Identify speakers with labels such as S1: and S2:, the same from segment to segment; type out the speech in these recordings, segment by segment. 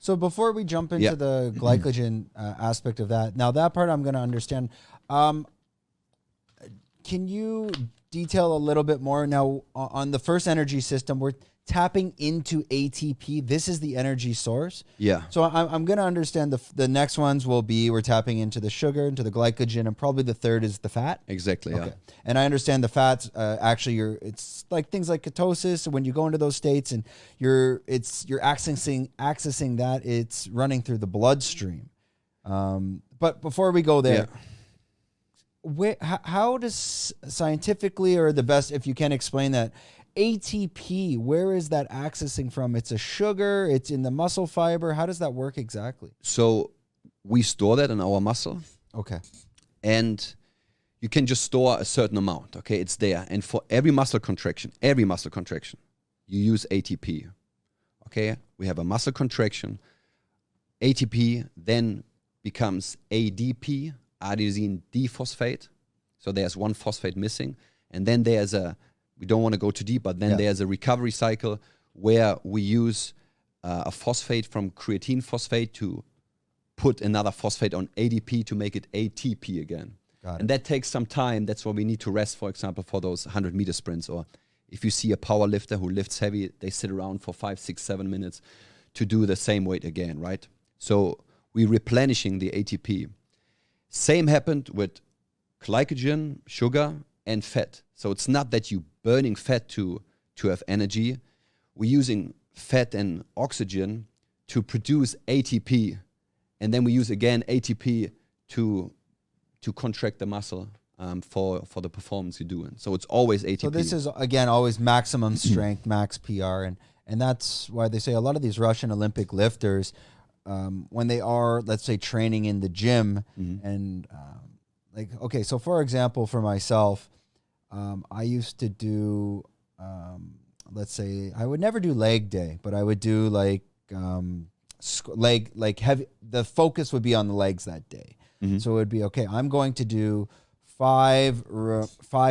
S1: So before we jump into the glycogen aspect of that, now that part I'm going to understand. Can you detail a little bit more? Now, on the first energy system, we're tapping into ATP. This is the energy source.
S2: Yeah.
S1: So I'm going to understand the next ones will be we're tapping into the sugar, into the glycogen, and probably the third is the fat.
S2: Exactly, yeah.
S1: And I understand the fats, actually, it's like things like ketosis. So when you go into those states and you're accessing that, it's running through the bloodstream. But before we go there, how does scientifically, or the best, if you can explain that, ATP, where is that accessing from? It's a sugar, it's in the muscle fiber. How does that work exactly?
S2: So we store that in our muscle.
S1: Okay.
S2: And you can just store a certain amount, okay? It's there. And for every muscle contraction, you use ATP, okay? We have a muscle contraction. ATP then becomes ADP, adenosine diphosphate. So there's one phosphate missing. And then there's we don't want to go too deep, but then there's a recovery cycle where we use a phosphate from creatine phosphate to put another phosphate on ADP to make it ATP again. And that takes some time. That's why we need to rest, for example, for those 100-meter sprints. Or if you see a power lifter who lifts heavy, they sit around for 5, 6, 7 minutes to do the same weight again, right? So we're replenishing the ATP. Same happened with glycogen, sugar, and fat. So it's not that you're burning fat to have energy. We're using fat and oxygen to produce ATP. And then we use, again, ATP to contract the muscle for the performance you're doing. So it's always ATP.
S1: So this is, again, always maximum strength, max PR. And that's why they say a lot of these Russian Olympic lifters, when they are, let's say, training in the gym, and okay, so for example, for myself, I used to do, let's say, I would never do leg day, but I would do heavy. The focus would be on the legs that day. So it would be, okay, I'm going to do five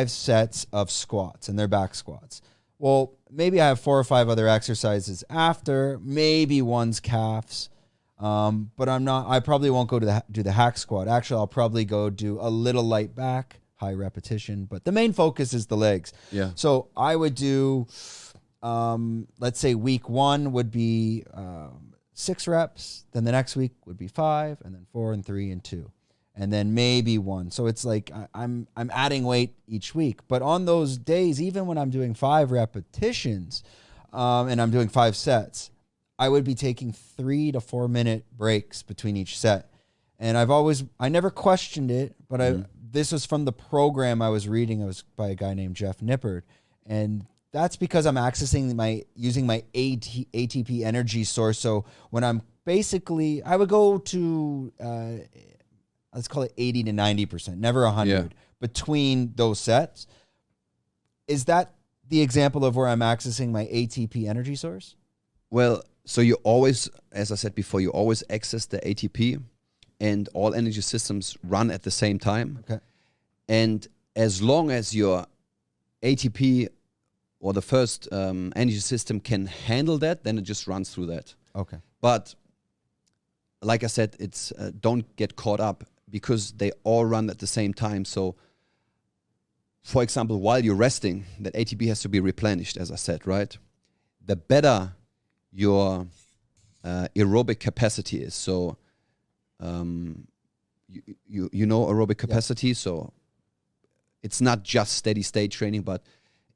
S1: sets of squats, and they're back squats. Well, maybe I have 4 or 5 other exercises after, maybe one's calves. But I probably won't go to do the hack squat. Actually, I'll probably go do a little light back, high repetition, but the main focus is the legs.
S2: Yeah.
S1: So I would do, let's say week 1 would be 6 reps. Then the next week would be 5, and then 4 and 3 and 2. And then maybe 1. So it's like I'm adding weight each week. But on those days, even when I'm doing 5 repetitions, and I'm doing 5 sets, I would be taking 3 to 4 minute breaks between each set. And I never questioned it, but this was from the program I was reading. It was by a guy named Jeff Nippard. And that's because I'm using my ATP energy source. So when I'm I would go to, let's call it 80 to 90%, never 100, between those sets. Is that the example of where I'm accessing my ATP energy source?
S2: Well, so you always, as I said before, you always access the ATP, and all energy systems run at the same time.
S1: Okay.
S2: And as long as your ATP or the first energy system can handle that, then it just runs through that.
S1: Okay.
S2: But like I said, it's don't get caught up because they all run at the same time. So, for example, while you're resting, that ATP has to be replenished, as I said, right? The better your aerobic capacity is. So you know aerobic capacity, so it's not just steady state training, but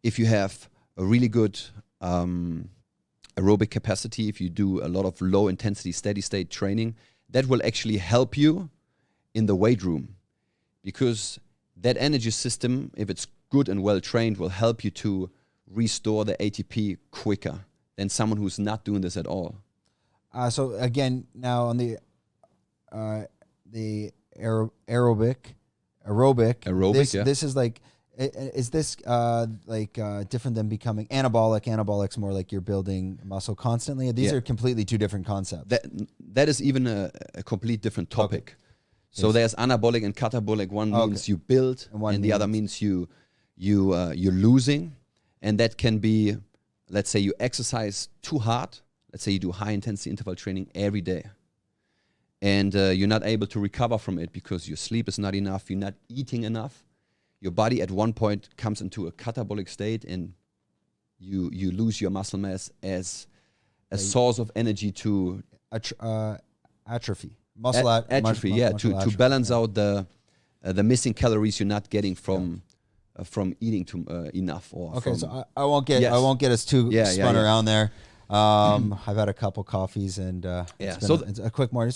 S2: if you have a really good aerobic capacity, if you do a lot of low intensity steady state training, that will actually help you in the weight room, because that energy system, if it's good and well trained, will help you to restore the ATP quicker than someone who's not doing this at all.
S1: So again, now on the aerobic, this is like, is this different than becoming anabolic? Anabolic's more like you're building muscle constantly. These are completely 2 different concepts.
S2: That is even a complete different topic. Okay. So there's anabolic and catabolic. One means you build, and the other means you're losing, and that can be, let's say you exercise too hard. let's say you do high intensity interval training every day, and you're not able to recover from it because your sleep is not enough, you're not eating enough, your body at one point comes into a catabolic state, and you lose your muscle mass as a source of energy to
S1: atrophy,
S2: atrophy, to balance out the missing calories you're not getting from eating enough. Or
S1: okay, so I won't get us too spun around there. I've had a couple coffees and it's a quick morning.